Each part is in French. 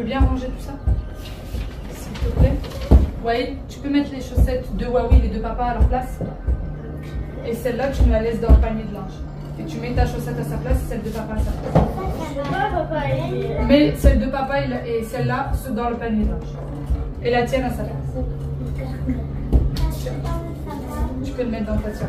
peux bien ranger tout ça? S'il te plaît. Ouais, tu peux mettre les chaussettes de Huawei et de papa à leur place. Et celle-là, tu me la laisses dans le panier de linge. Et tu mets ta chaussette à sa place et celle de papa à sa place. Mais celle de papa et celle-là dans le panier de linge. Et la tienne à sa place. Tu peux le mettre dans ta tienne.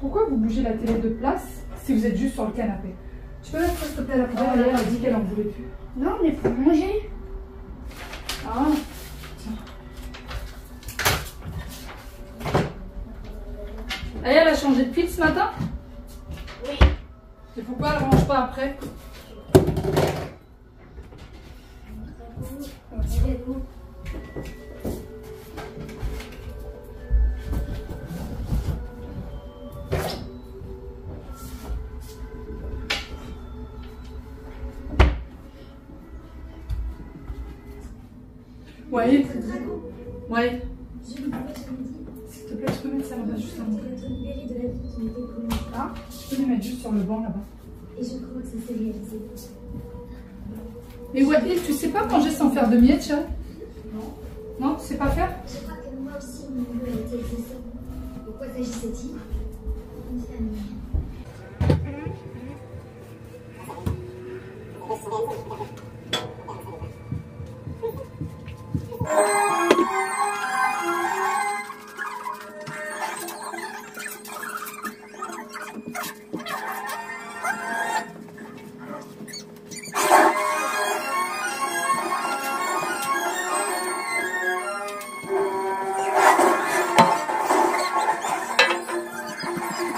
Pourquoi vous bougez la télé de place si vous êtes juste sur le canapé? Tu peux mettre s'il te plaît la poubelle? Elle a dit qu'elle en voulait plus. Non, mais pour manger. Ah, tiens. Elle a changé de pile ce matin? Oui. Et pourquoi elle ne range pas après? Ouais. Ouais. S'il te plaît, tu peux mettre ça là-bas juste avant. Ah, tu peux les mettre juste sur le banc là-bas. Et je crois que ça s'est réalisé. Mais ouais, tu sais pas manger sans faire de miettes, chat? Non. Non, tu sais pas faire? Je crois que moi aussi, mon goût a été excessif. Pourquoi s'agissait-il? Une famille.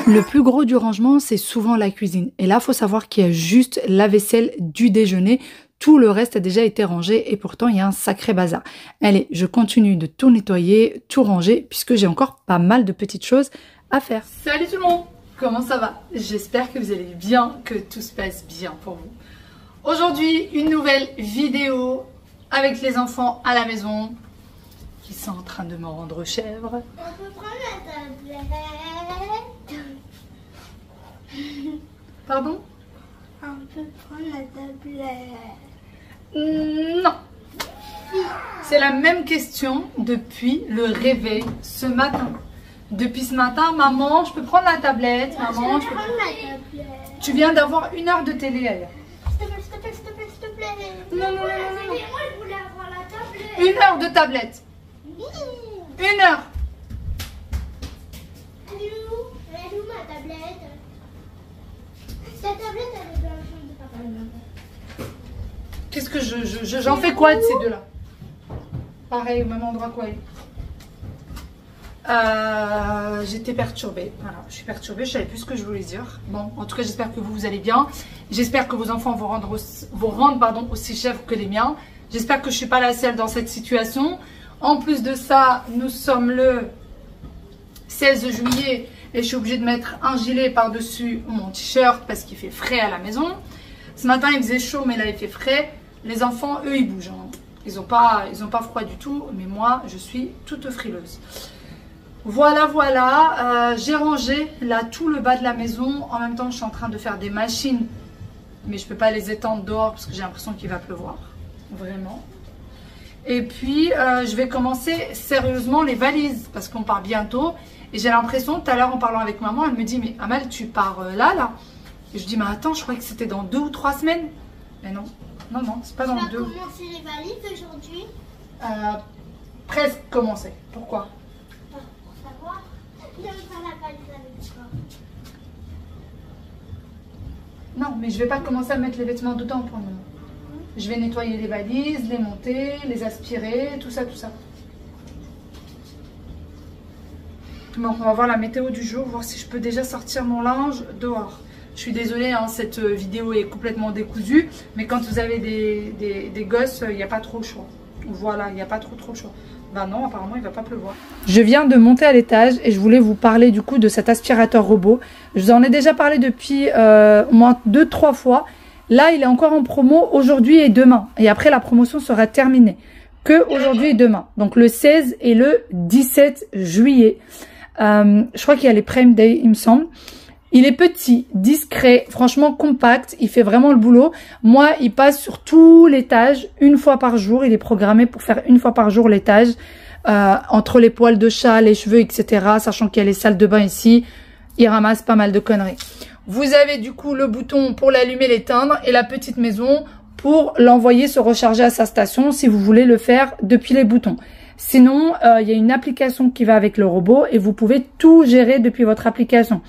Le plus gros du rangement, c'est souvent la cuisine. Et là, il faut savoir qu'il y a juste la vaisselle du déjeuner. Tout le reste a déjà été rangé et pourtant, il y a un sacré bazar. Allez, je continue de tout nettoyer, tout ranger, puisque j'ai encore pas mal de petites choses à faire. Salut tout le monde! Comment ça va? J'espère que vous allez bien, que tout se passe bien pour vous. Aujourd'hui, une nouvelle vidéo avec les enfants à la maison qui sont en train de me rendre chèvre. On peut prendre la tablette. Pardon? On peut prendre la tablette. Non. C'est la même question depuis le réveil ce matin. Depuis ce matin, maman, je peux prendre la tablette? Maman, je peux Prendre la tablette. Tu viens d'avoir 1 heure de télé ailleurs. S'il te plaît, s'il te plaît, s'il te plaît, s'il te plaît. Non, non, non, non, non. Moi, je voulais avoir la tablette. 1 heure de tablette. 1 heure. Elle est où ma tablette? Ta tablette, elle est dans la chambre de papa. Qu'est-ce que j'en fais quoi de ces deux-là? Pareil, au même endroit quoi. J'étais perturbée. Voilà, je suis perturbée, je savais plus ce que je voulais dire. Bon, en tout cas, j'espère que vous allez bien. J'espère que vos enfants vont rendre aussi chèvres que les miens. J'espère que je ne suis pas la seule dans cette situation. En plus de ça, nous sommes le 16 juillet et je suis obligée de mettre un gilet par-dessus mon t-shirt parce qu'il fait frais à la maison. Ce matin, il faisait chaud, mais là, il fait frais. Les enfants, eux, ils bougent. Hein. Ils n'ont pas froid du tout, mais moi, je suis toute frileuse. Voilà, voilà. J'ai rangé là tout le bas de la maison. En même temps, je suis en train de faire des machines, mais je ne peux pas les étendre dehors parce que j'ai l'impression qu'il va pleuvoir. Vraiment. Et puis, je vais commencer sérieusement les valises parce qu'on part bientôt. Et j'ai l'impression, tout à l'heure en parlant avec maman, elle me dit « Mais Amal, tu pars là ?» Et je dis « Mais attends, je croyais que c'était dans 2 ou 3 semaines. » Mais non, non, non, c'est pas dans 2. Tu vas commencer les valises aujourd'hui? Presque commencé. Pourquoi? Pour savoir. Je vais faire la valise avec toi. Non, mais je vais pas commencer à mettre les vêtements dedans pour le moment. Je vais nettoyer les valises, les monter, les aspirer, tout ça, tout ça. Donc on va voir la météo du jour, voir si je peux déjà sortir mon linge dehors. Je suis désolée, hein, cette vidéo est complètement décousue, mais quand vous avez des gosses, il n'y a pas trop le choix. Voilà, il n'y a pas trop chaud. Bah non, apparemment il va pas pleuvoir. Je viens de monter à l'étage et je voulais vous parler du coup de cet aspirateur robot. Je vous en ai déjà parlé depuis au moins 2-3 fois. Là, il est encore en promo aujourd'hui et demain. Et après, la promotion sera terminée. Que aujourd'hui et demain. Donc le 16 et le 17 juillet. Je crois qu'il y a les Prime Day, il me semble. Il est petit, discret, franchement compact. Il fait vraiment le boulot. Moi, il passe sur tout l'étage une fois par jour. Il est programmé pour faire une fois par jour l'étage. Entre les poils de chat, les cheveux, etc. Sachant qu'il y a les salles de bain ici. Il ramasse pas mal de conneries. Vous avez du coup le bouton pour l'allumer, l'éteindre. Et la petite maison pour l'envoyer se recharger à sa station si vous voulez le faire depuis les boutons. Sinon, il y a une application qui va avec le robot et vous pouvez tout gérer depuis votre application.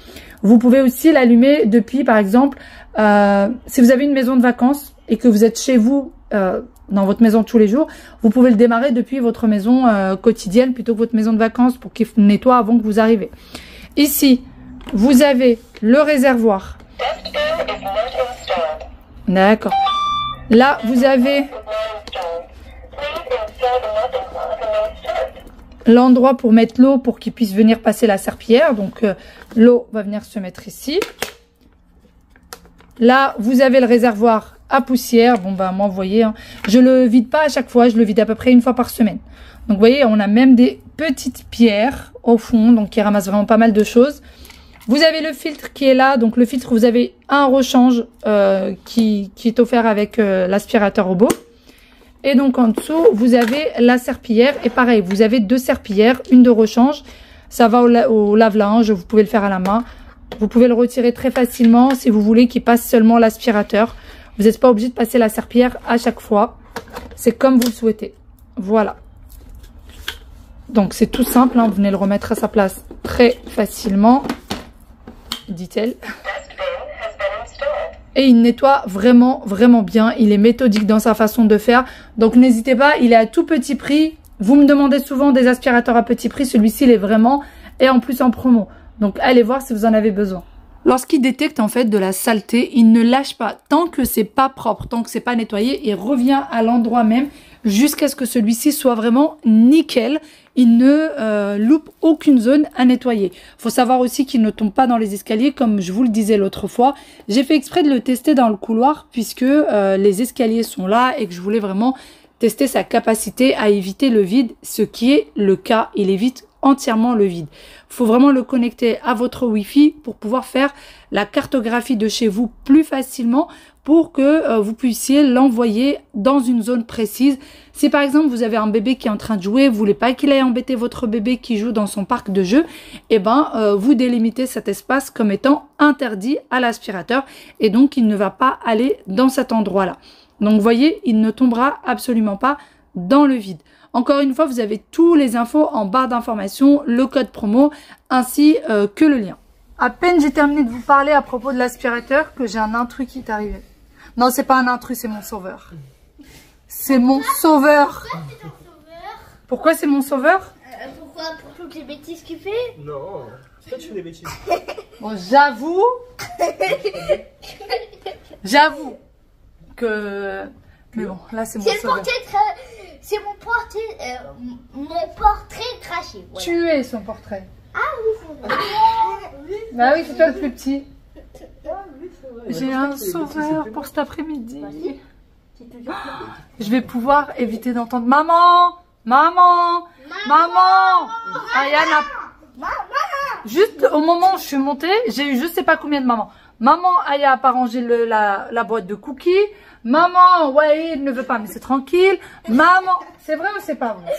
Vous pouvez aussi l'allumer depuis, par exemple, si vous avez une maison de vacances et que vous êtes chez vous, dans votre maison tous les jours, vous pouvez le démarrer depuis votre maison quotidienne plutôt que votre maison de vacances pour qu'il nettoie avant que vous arrivez. Ici, vous avez le réservoir. D'accord. Là, vous avez l'endroit pour mettre l'eau pour qu'il puisse venir passer la serpillière. Donc, l'eau va venir se mettre ici. Là, vous avez le réservoir à poussière. Bon, bah, moi, vous voyez, hein, je le vide pas à chaque fois. Je le vide à peu près une fois par semaine. Donc, vous voyez, on a même des petites pierres au fond. Donc, qui ramassent vraiment pas mal de choses. Vous avez le filtre qui est là. Donc, le filtre, vous avez un rechange qui est offert avec l'aspirateur robot. Et donc, en dessous, vous avez la serpillière. Et pareil, vous avez 2 serpillières, une de rechange. Ça va au lave-linge. Vous pouvez le faire à la main. Vous pouvez le retirer très facilement si vous voulez qu'il passe seulement l'aspirateur. Vous n'êtes pas obligé de passer la serpillière à chaque fois. C'est comme vous le souhaitez. Voilà. Donc, c'est tout simple. Hein. Vous venez le remettre à sa place très facilement. Dit-elle. Et il nettoie vraiment, vraiment bien. Il est méthodique dans sa façon de faire. Donc, n'hésitez pas. Il est à tout petit prix. Vous me demandez souvent des aspirateurs à petit prix. Celui-ci, il est vraiment... Et en plus, en promo. Donc, allez voir si vous en avez besoin. Lorsqu'il détecte en fait de la saleté, il ne lâche pas. Tant que c'est pas propre, tant que c'est pas nettoyé, il revient à l'endroit même jusqu'à ce que celui-ci soit vraiment nickel. Il ne loupe aucune zone à nettoyer. Il faut savoir aussi qu'il ne tombe pas dans les escaliers comme je vous le disais l'autre fois. J'ai fait exprès de le tester dans le couloir puisque les escaliers sont là et que je voulais vraiment tester sa capacité à éviter le vide, ce qui est le cas. Il évite entièrement le vide. Il faut vraiment le connecter à votre Wi-Fi pour pouvoir faire la cartographie de chez vous plus facilement pour que vous puissiez l'envoyer dans une zone précise. Si par exemple vous avez un bébé qui est en train de jouer, vous voulez pas qu'il aille embêter votre bébé qui joue dans son parc de jeux, et ben vous délimitez cet espace comme étant interdit à l'aspirateur et donc il ne va pas aller dans cet endroit-là. Donc vous voyez, il ne tombera absolument pas dans le vide. Encore une fois, vous avez tous les infos en barre d'informations, le code promo ainsi que le lien. À peine j'ai terminé de vous parler à propos de l'aspirateur que j'ai un intrus qui est arrivé. Non, c'est pas un intrus, c'est mon sauveur. C'est mon sauveur. Pourquoi c'est ton sauveur? Pourquoi c'est mon sauveur? Pourquoi? Pour toutes les bêtises qu'il fait? Non, toi tu fais des bêtises. Bon, j'avoue que... Mais bon, là c'est mon sauveur. C'est mon portrait craché. Voilà. Tu es son portrait. Ah oui, c'est vrai. Bah oui, c'est toi le plus petit. Ah oui, c'est vrai. J'ai un sauveur pour cet après-midi. C'est toujours là. Je vais pouvoir éviter d'entendre maman, maman, maman. Ayana. Juste au moment où je suis montée, j'ai eu je sais pas combien de mamans. Maman, Aya a pas rangé la boîte de cookies. Maman, ouais, il ne veut pas, mais c'est tranquille. Maman, c'est vrai ou c'est pas vrai?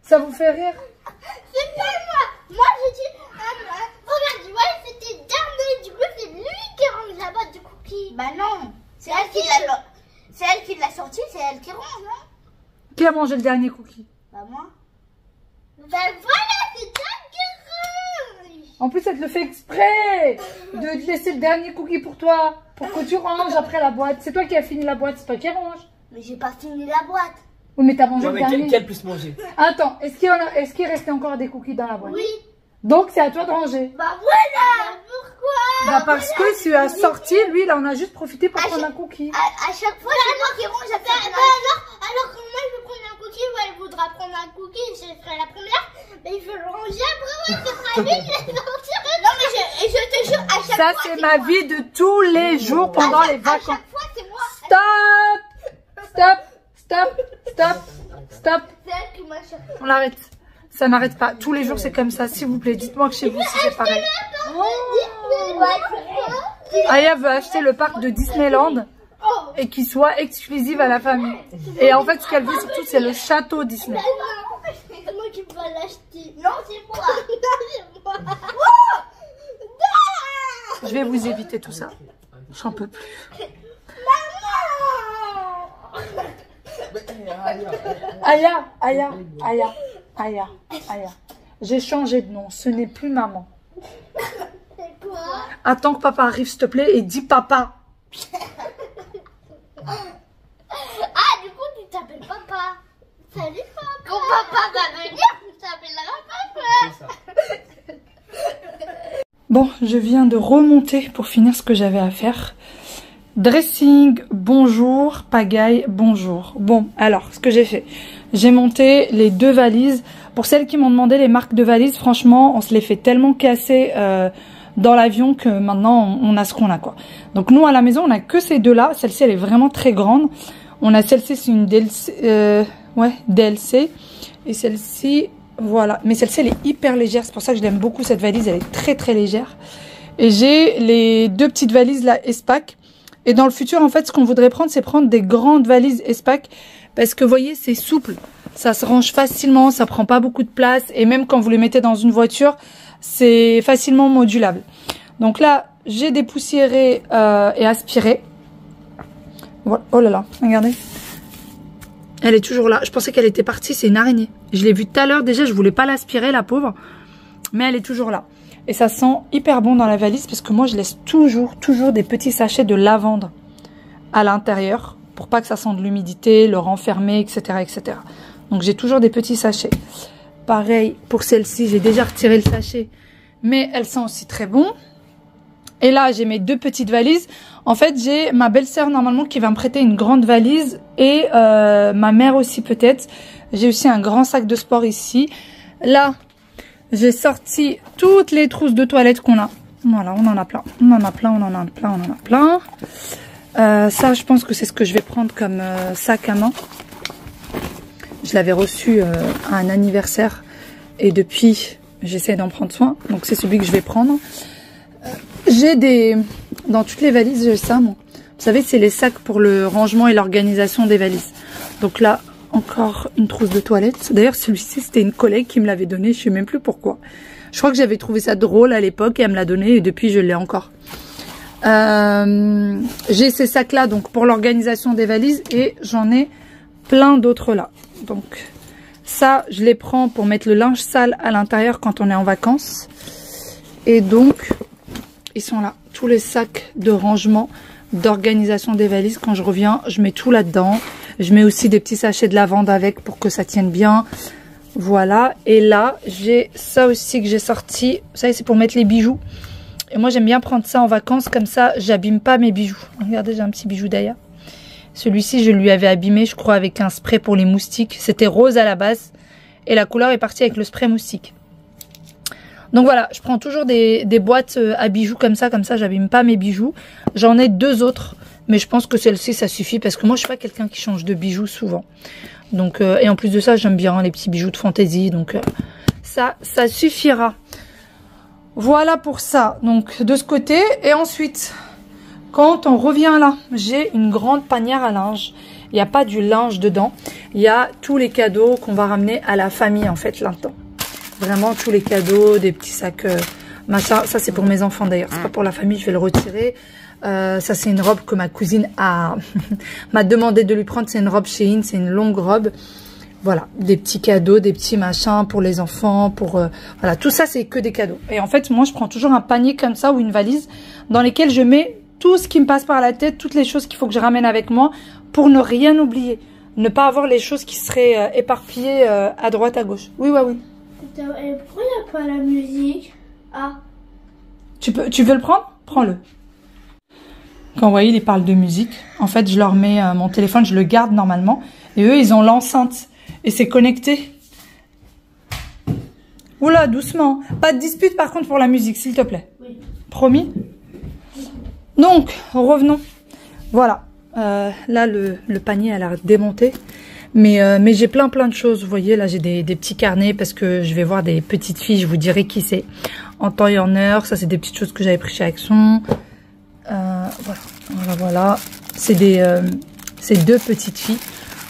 Ça vous fait rire? C'est pas moi. Moi, je dis, regarde, tu vois, c'était dernier. Du coup, c'est lui qui range la boîte de cookies. Bah non. C'est elle qui l'a sorti, c'est elle qui range, non? Qui a mangé le dernier cookie? Bah moi. Ben voilà, c'est toi qui range. En plus, elle te le fait exprès de te laisser le dernier cookie pour toi, pour que tu ranges après la boîte. C'est toi qui as fini la boîte, c'est toi qui range. Mais j'ai pas fini la boîte. Oui, mais t'as mangé Non, le mais dernier. qui a le plus mangé? Attends, est-ce qu'il restait encore des cookies dans la boîte? Oui. Donc, c'est à toi de ranger. Bah voilà. Pourquoi? Bah parce que tu as sorti, lui, il en a juste profité pour prendre un cookie. À chaque fois, c'est moi qui range. Alors que moi, je vais prendre un cookie, cookies, je ferai la première, mais il faut le ranger après, ouais, ce sera lui, je vais sortir. Non, mais je te jure, à chaque Ça, fois. c'est ma vie de tous les jours pendant les À vacances. chaque fois, c'est moi. Stop. C'est elle qui m'a cherché. On l'arrête. Ça n'arrête pas. Tous les jours, c'est comme ça. S'il vous plaît, dites-moi que chez vous, si c'est pareil. Aya veut acheter le parc de Disneyland et qu'il soit exclusif à la famille. Et en fait, ce qu'elle veut surtout, c'est le château Disney. C'est moi qui vais l'acheter. Non, c'est moi. Non, c'est moi. Je vais vous éviter tout ça. J'en peux plus. Aya. J'ai changé de nom. Ce n'est plus maman. C'est quoi? Attends que papa arrive, s'il te plaît, et dis papa. Ah, du coup, tu t'appelles papa. Salut papa. Quand papa va venir, tu t'appelleras papa. Bon, je viens de remonter pour finir ce que j'avais à faire. Dressing, bonjour. Pagaille, bonjour. Bon, alors, ce que j'ai fait. J'ai monté les 2 valises. Pour celles qui m'ont demandé les marques de valises, franchement, on se les fait tellement casser dans l'avion que maintenant, on a ce qu'on a, quoi. Donc, nous, à la maison, on a que ces 2-là. Celle-ci, elle est vraiment très grande. On a celle-ci, c'est une DLC. DLC. Et celle-ci, voilà. Mais celle-ci, elle est hyper légère. C'est pour ça que je l'aime beaucoup, cette valise. Elle est très, très légère. Et j'ai les 2 petites valises, là, Espac. Et dans le futur, en fait, ce qu'on voudrait prendre, c'est prendre des grandes valises Espac. Parce que, vous voyez, c'est souple. Ça se range facilement, ça prend pas beaucoup de place. Et même quand vous les mettez dans une voiture, c'est facilement modulable. Donc là, j'ai dépoussiéré et aspiré. Voilà. Oh là là, regardez. Elle est toujours là. Je pensais qu'elle était partie, c'est une araignée. Je l'ai vue tout à l'heure. Déjà, je voulais pas l'aspirer, la pauvre. Mais elle est toujours là. Et ça sent hyper bon dans la valise parce que moi, je laisse toujours des petits sachets de lavande à l'intérieur pour pas que ça sente l'humidité, le renfermer, etc., etc. Donc, j'ai toujours des petits sachets. Pareil pour celle-ci, j'ai déjà retiré le sachet, mais elle sent aussi très bon. Et là, j'ai mes 2 petites valises. En fait, j'ai ma belle-sœur normalement qui va me prêter une grande valise et ma mère aussi peut-être. J'ai aussi un grand sac de sport ici. Là, j'ai sorti toutes les trousses de toilette qu'on a. Voilà, on en a plein. Ça, je pense que c'est ce que je vais prendre comme sac à main. Je l'avais reçu à un anniversaire et depuis, j'essaie d'en prendre soin. Donc, c'est celui que je vais prendre. J'ai des... Dans toutes les valises, j'ai ça, moi. Vous savez, c'est les sacs pour le rangement et l'organisation des valises. Donc là, encore une trousse de toilette. D'ailleurs, celui-ci, c'était une collègue qui me l'avait donné. Je sais même plus pourquoi. Je crois que j'avais trouvé ça drôle à l'époque et elle me l'a donné. Et depuis, je l'ai encore. J'ai ces sacs-là donc pour l'organisation des valises. Et j'en ai plein d'autres là. Donc, ça, je les prends pour mettre le linge sale à l'intérieur quand on est en vacances. Et donc, ils sont là. Tous les sacs de rangement, d'organisation des valises. Quand je reviens, je mets tout là-dedans. Je mets aussi des petits sachets de lavande avec pour que ça tienne bien. Voilà. Et là, j'ai ça aussi que j'ai sorti. Vous savez, c'est pour mettre les bijoux. Et moi, j'aime bien prendre ça en vacances. Comme ça, j'abîme pas mes bijoux. Regardez, j'ai un petit bijou d'Aya. Celui-ci, je lui avais abîmé, je crois, avec un spray pour les moustiques. C'était rose à la base. Et la couleur est partie avec le spray moustique. Donc voilà, je prends toujours des boîtes à bijoux comme ça j'abîme pas mes bijoux. J'en ai 2 autres, mais je pense que celle-ci ça suffit parce que moi je suis pas quelqu'un qui change de bijoux souvent. Donc et en plus de ça, j'aime bien les petits bijoux de fantaisie, donc ça suffira. Voilà pour ça, donc de ce côté. Et ensuite, quand on revient là, j'ai une grande panière à linge. Il n'y a pas du linge dedans, il y a tous les cadeaux qu'on va ramener à la famille en fait là-dedans. Vraiment tous les cadeaux, des petits sacs, machin. Ça c'est pour mes enfants d'ailleurs, c'est pas pour la famille, je vais le retirer. Ça c'est une robe que ma cousine m'a demandé de lui prendre, c'est une robe Shein, c'est une longue robe. Voilà, des petits cadeaux, des petits machins pour les enfants, pour voilà, tout ça c'est que des cadeaux. Et en fait, moi je prends toujours un panier comme ça ou une valise dans lesquelles je mets tout ce qui me passe par la tête, toutes les choses qu'il faut que je ramène avec moi pour ne rien oublier, ne pas avoir les choses qui seraient éparpillées à droite à gauche. Oui, ouais, oui. Et pourquoi il n'y a pas la musique? Ah. Tu veux le prendre? Prends-le. Quand vous voyez, ils parlent de musique. En fait, je leur mets mon téléphone, je le garde normalement. Et eux, ils ont l'enceinte. Et c'est connecté. Oula, doucement. Pas de dispute par contre pour la musique, s'il te plaît. Oui. Promis? Donc, revenons. Voilà. Là, le panier a l'air démonté. Mais j'ai plein de choses. Vous voyez, là, j'ai des petits carnets parce que je vais voir des petites filles. Je vous dirai qui c'est. En temps et en heure. Ça, c'est des petites choses que j'avais pris chez Axon. Voilà. C'est deux petites filles.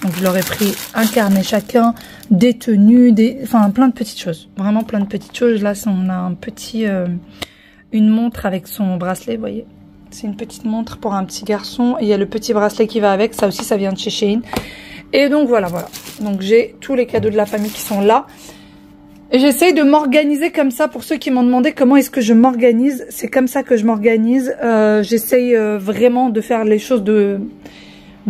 Donc, je leur ai pris un carnet chacun, des tenues, enfin, plein de petites choses. Vraiment plein de petites choses. Là, on a un petit, une montre avec son bracelet, vous voyez. C'est une petite montre pour un petit garçon. Et il y a le petit bracelet qui va avec. Ça aussi, ça vient de chez Shein. Et donc, voilà. Donc, j'ai tous les cadeaux de la famille qui sont là. Et j'essaye de m'organiser comme ça. Pour ceux qui m'ont demandé comment est-ce que je m'organise, c'est comme ça que je m'organise. J'essaye vraiment de faire les choses de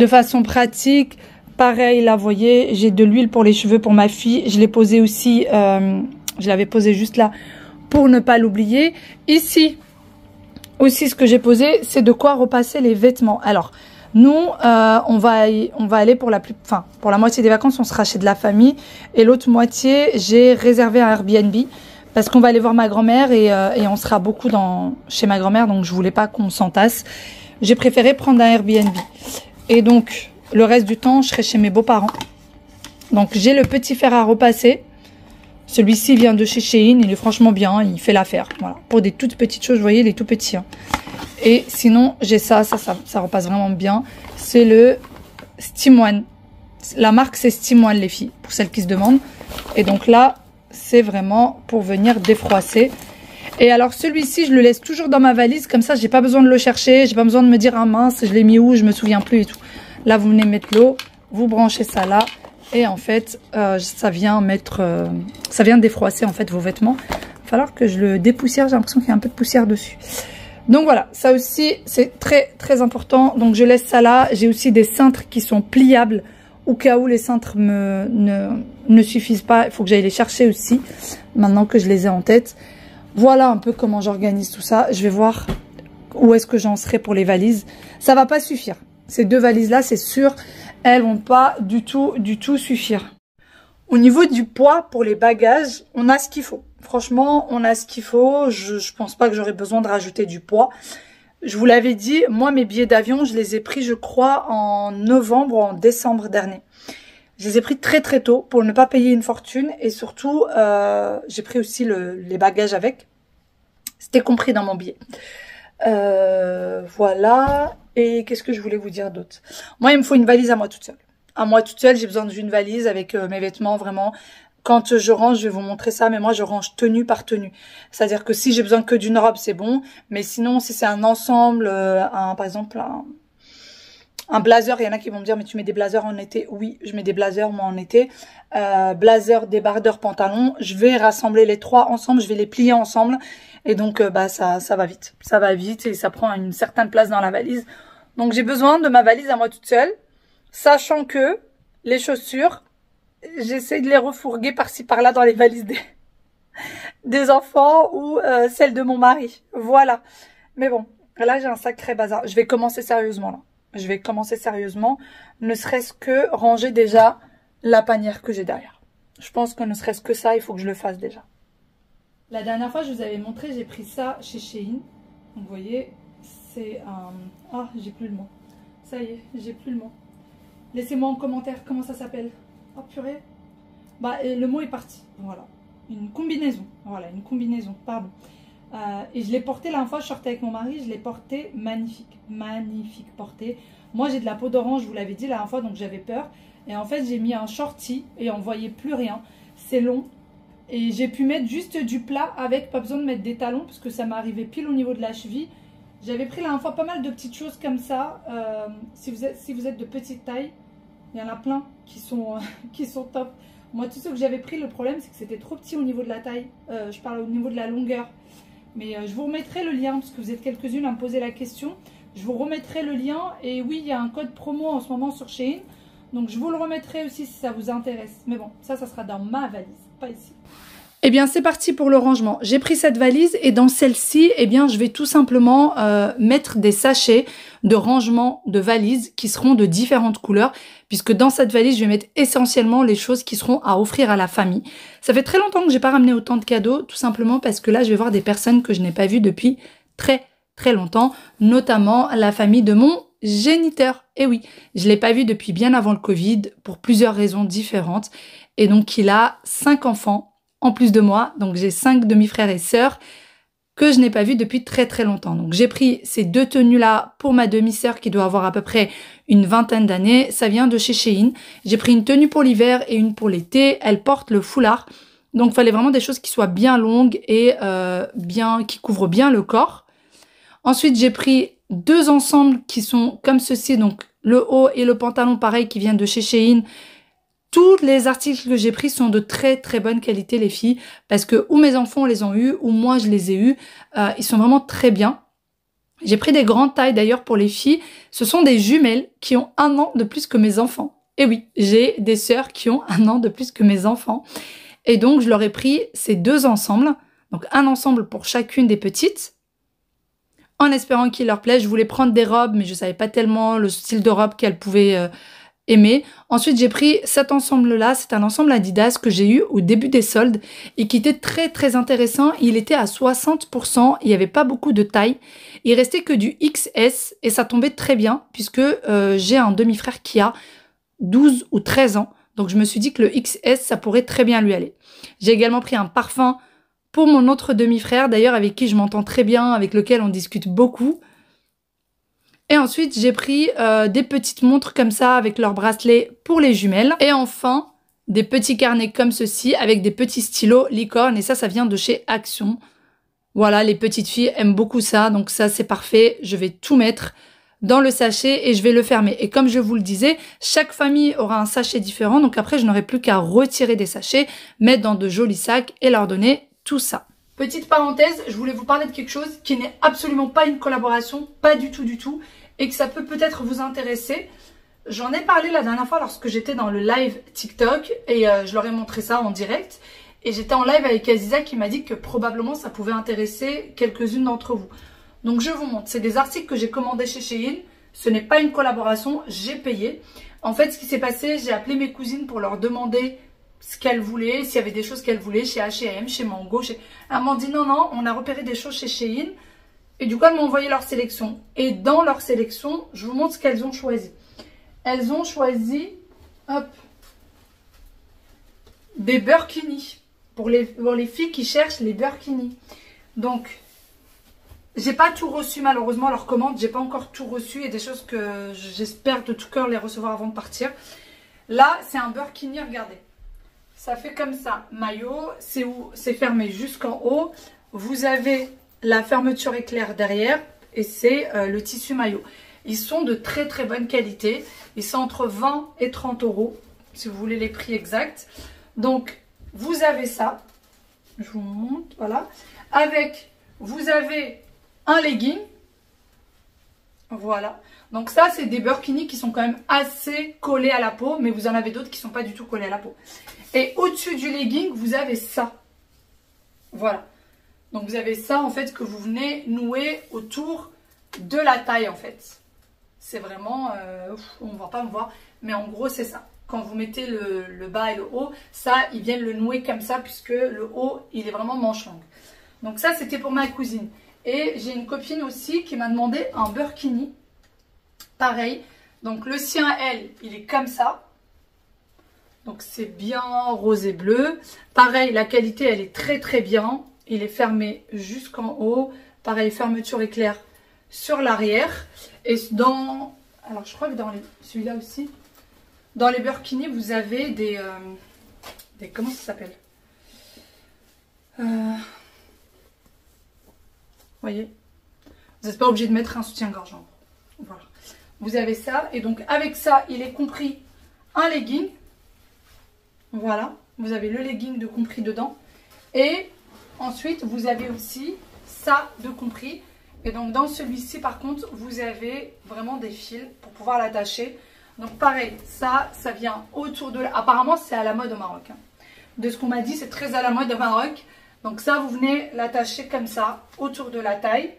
façon pratique. Pareil, là, vous voyez, j'ai de l'huile pour les cheveux pour ma fille. Je l'ai posée aussi, je l'avais posée juste là pour ne pas l'oublier. Ici, aussi, ce que j'ai posé, c'est de quoi repasser les vêtements. Alors, nous, on va aller pour la moitié des vacances, on sera chez de la famille. Et l'autre moitié, j'ai réservé un Airbnb parce qu'on va aller voir ma grand-mère et on sera beaucoup chez ma grand-mère. Donc, je voulais pas qu'on s'entasse. J'ai préféré prendre un Airbnb. Et donc, le reste du temps, je serai chez mes beaux-parents. Donc, j'ai le petit fer à repasser. Celui-ci vient de chez Shein. Il est franchement bien. Il fait l'affaire. Voilà. Pour des toutes petites choses, vous voyez, il est tout petit. Hein. Et sinon, j'ai ça repasse vraiment bien. C'est le Steam One. La marque, c'est Steam One, les filles, pour celles qui se demandent. Et donc là, c'est vraiment pour venir défroisser. Et alors, celui-ci, je le laisse toujours dans ma valise. Comme ça, j'ai pas besoin de le chercher. J'ai pas besoin de me dire, ah mince, je l'ai mis où, je me souviens plus et tout. Là, vous venez mettre l'eau, vous branchez ça là. Et en fait, ça vient défroisser en fait vos vêtements. Il va falloir que je le dépoussière. J'ai l'impression qu'il y a un peu de poussière dessus. Donc voilà, ça aussi, c'est très important. Donc je laisse ça là. J'ai aussi des cintres qui sont pliables. Au cas où les cintres ne suffisent pas, il faut que j'aille les chercher aussi. Maintenant que je les ai en tête. Voilà un peu comment j'organise tout ça. Je vais voir où est-ce que j'en serai pour les valises. Ça va pas suffire. Ces deux valises-là, c'est sûr, elles vont pas du tout suffire. Au niveau du poids pour les bagages, on a ce qu'il faut. Franchement, on a ce qu'il faut. Je pense pas que j'aurai besoin de rajouter du poids. Je vous l'avais dit, moi, mes billets d'avion, je les ai pris, je crois, en novembre ou en décembre dernier. Je les ai pris très tôt pour ne pas payer une fortune. Et surtout, j'ai pris aussi les bagages avec. C'était compris dans mon billet. Voilà. Et qu'est-ce que je voulais vous dire d'autre? Moi, il me faut une valise à moi toute seule. À moi toute seule, j'ai besoin d'une valise avec mes vêtements, vraiment. Quand je range, je vais vous montrer ça, mais moi, je range tenue par tenue. C'est-à-dire que si j'ai besoin que d'une robe, c'est bon. Mais sinon, si c'est un ensemble, par exemple, un blazer, il y en a qui vont me dire, mais tu mets des blazers en été? Oui, je mets des blazers, moi, en été. Blazer, débardeur, pantalon. Je vais rassembler les trois ensemble, je vais les plier ensemble. Et donc, ça va vite. Ça va vite et ça prend une certaine place dans la valise. Donc, j'ai besoin de ma valise à moi toute seule. Sachant que les chaussures, j'essaie de les refourguer par-ci, par-là dans les valises des enfants ou celles de mon mari. Voilà. Mais bon, là, j'ai un sacré bazar. Je vais commencer sérieusement, là. Je vais commencer sérieusement. Ne serait-ce que ranger déjà la panière que j'ai derrière. Je pense que ne serait-ce que ça, il faut que je le fasse déjà. La dernière fois, je vous avais montré, j'ai pris ça chez Shein. Donc, vous voyez, c'est un... Ah, j'ai plus le mot. Ça y est, j'ai plus le mot. Laissez-moi en commentaire comment ça s'appelle. Oh, purée. Le mot est parti. Voilà. Une combinaison. Voilà, une combinaison, pardon. Et je l'ai porté la dernière fois, je sortais avec mon mari, je l'ai porté magnifique. Magnifique porté. Moi, j'ai de la peau d'orange, je vous l'avais dit la dernière fois, donc j'avais peur. Et en fait, j'ai mis un shorty et on ne voyait plus rien. C'est long. Et j'ai pu mettre juste du plat avec, pas besoin de mettre des talons parce que ça m'est arrivé pile au niveau de la cheville. J'avais pris la dernière fois pas mal de petites choses comme ça. Si vous êtes de petite taille, il y en a plein qui sont top. Moi, tout ce que j'avais pris, le problème, c'est que c'était trop petit au niveau de la taille. Je parle au niveau de la longueur. Mais je vous remettrai le lien parce que vous êtes quelques-unes à me poser la question. Je vous remettrai le lien. Et oui, il y a un code promo en ce moment sur Shein. Donc, je vous le remettrai aussi si ça vous intéresse. Mais bon, ça sera dans ma valise, pas ici. Eh bien, c'est parti pour le rangement. J'ai pris cette valise et dans celle-ci, eh bien, je vais tout simplement mettre des sachets de rangement de valises qui seront de différentes couleurs, puisque dans cette valise, je vais mettre essentiellement les choses qui seront à offrir à la famille. Ça fait très longtemps que j'ai pas ramené autant de cadeaux, tout simplement parce que là, je vais voir des personnes que je n'ai pas vues depuis très longtemps, notamment la famille de mon géniteur. Et oui, je l'ai pas vu depuis bien avant le Covid, pour plusieurs raisons différentes. Et donc, il a 5 enfants. En plus de moi, donc j'ai 5 demi-frères et sœurs que je n'ai pas vus depuis très longtemps. Donc j'ai pris ces 2 tenues-là pour ma demi-sœur qui doit avoir à peu près une vingtaine d'années. Ça vient de chez Shein. J'ai pris une tenue pour l'hiver et une pour l'été. Elle porte le foulard. Donc il fallait vraiment des choses qui soient bien longues et qui couvrent bien le corps. Ensuite, j'ai pris 2 ensembles qui sont comme ceci. Donc le haut et le pantalon pareil qui viennent de chez Shein. Tous les articles que j'ai pris sont de très bonne qualité, les filles, parce que ou mes enfants les ont eus, ou moi je les ai eus. Ils sont vraiment très bien. J'ai pris des grandes tailles d'ailleurs pour les filles. Ce sont des jumelles qui ont 1 an de plus que mes enfants. Et oui, j'ai des sœurs qui ont 1 an de plus que mes enfants. Et donc je leur ai pris ces 2 ensembles. Donc un ensemble pour chacune des petites. En espérant qu'il leur plaise. Je voulais prendre des robes, mais je savais pas tellement le style de robe qu'elles pouvaient aimer. Ensuite, j'ai pris cet ensemble-là. C'est un ensemble Adidas que j'ai eu au début des soldes et qui était très intéressant. Il était à 60%. Il n'y avait pas beaucoup de taille. Il restait que du XS et ça tombait très bien puisque j'ai un demi-frère qui a 12 ou 13 ans. Donc, je me suis dit que le XS, ça pourrait très bien lui aller. J'ai également pris un parfum pour mon autre demi-frère, d'ailleurs, avec qui je m'entends très bien, avec lequel on discute beaucoup. Et ensuite, j'ai pris des petites montres comme ça avec leurs bracelets pour les jumelles. Et enfin, des petits carnets comme ceci avec des petits stylos licorne. Et ça vient de chez Action. Voilà, les petites filles aiment beaucoup ça. Donc ça, c'est parfait. Je vais tout mettre dans le sachet et je vais le fermer. Et comme je vous le disais, chaque famille aura un sachet différent. Donc après, je n'aurai plus qu'à retirer des sachets, mettre dans de jolis sacs et leur donner tout ça. Petite parenthèse, je voulais vous parler de quelque chose qui n'est absolument pas une collaboration, pas du tout. Et que ça peut peut-être vous intéresser. J'en ai parlé la dernière fois lorsque j'étais dans le live TikTok et je leur ai montré ça en direct. Et j'étais en live avec Aziza qui m'a dit que probablement ça pouvait intéresser quelques-unes d'entre vous. Donc je vous montre, c'est des articles que j'ai commandés chez Shein. Ce n'est pas une collaboration, j'ai payé. En fait, ce qui s'est passé, j'ai appelé mes cousines pour leur demander ce qu'elles voulaient, s'il y avait des choses qu'elles voulaient chez H&M, chez Mango. Elles m'ont dit non, on a repéré des choses chez Shein. Et du coup, elles m'ont envoyé leur sélection. Et dans leur sélection, je vous montre ce qu'elles ont choisi. Elles ont choisi, hop, des burkinis. Pour les filles qui cherchent les burkinis. Donc, j'ai pas tout reçu malheureusement leur commande. J'ai pas encore tout reçu. Il y a des choses que j'espère de tout cœur les recevoir avant de partir. Là, c'est un burkini, regardez. Ça fait comme ça. Maillot, c'est fermé jusqu'en haut. Vous avez la fermeture éclair derrière et c'est le tissu maillot. Ils sont de très bonne qualité. Ils sont entre 20 et 30 euros si vous voulez les prix exacts. Donc vous avez ça. Je vous montre, voilà. Vous avez un legging. Voilà. Donc ça c'est des burkinis qui sont quand même assez collés à la peau. Mais vous en avez d'autres qui ne sont pas du tout collés à la peau. Et au-dessus du legging vous avez ça. Voilà. Donc vous avez ça en fait que vous venez nouer autour de la taille en fait. C'est vraiment, on ne va pas me voir, mais en gros c'est ça. Quand vous mettez le bas et le haut, ça ils viennent le nouer comme ça puisque le haut il est vraiment manche longue. Donc ça c'était pour ma cousine. Et j'ai une copine aussi qui m'a demandé un burkini. Pareil, donc le sien elle, il est comme ça. Donc c'est bien rose et bleu. Pareil, la qualité elle est très bien. Il est fermé jusqu'en haut. Pareil, fermeture éclair sur l'arrière. Et dans... Alors, je crois que dans celui-là aussi. Dans les burkinis, vous avez des comment ça s'appelle? Voyez? Vous n'êtes pas obligé de mettre un soutien-gorge. Voilà. Vous avez ça. Et donc, avec ça, il est compris un legging. Voilà. Vous avez le legging de compris dedans. Et... ensuite, vous avez aussi ça de compris. Et donc, dans celui-ci, par contre, vous avez vraiment des fils pour pouvoir l'attacher. Donc, pareil, ça vient autour de... Apparemment, c'est à la mode au Maroc. Hein. de ce qu'on m'a dit. C'est très à la mode au Maroc. Donc ça, vous venez l'attacher comme ça, autour de la taille.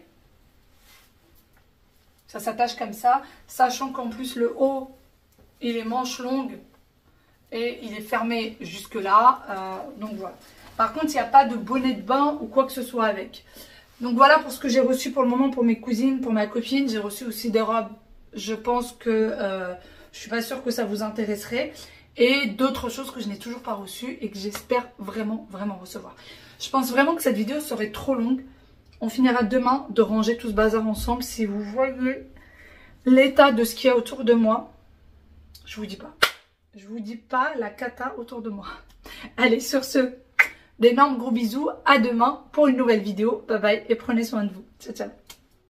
Ça s'attache comme ça, sachant qu'en plus le haut, il est manche longue et il est fermé jusque là. Donc voilà. Par contre, il n'y a pas de bonnet de bain ou quoi que ce soit avec. Donc voilà pour ce que j'ai reçu pour le moment pour mes cousines, pour ma copine. J'ai reçu aussi des robes. Je pense que je suis pas sûre que ça vous intéresserait. Et d'autres choses que je n'ai toujours pas reçues et que j'espère vraiment, vraiment recevoir. Je pense vraiment que cette vidéo serait trop longue. On finira demain de ranger tout ce bazar ensemble. Si vous voyez l'état de ce qu'il y a autour de moi, je vous dis pas. Je vous dis pas la cata autour de moi. Allez, sur ce, d'énormes gros bisous. À demain pour une nouvelle vidéo. Bye bye et prenez soin de vous. Ciao, ciao.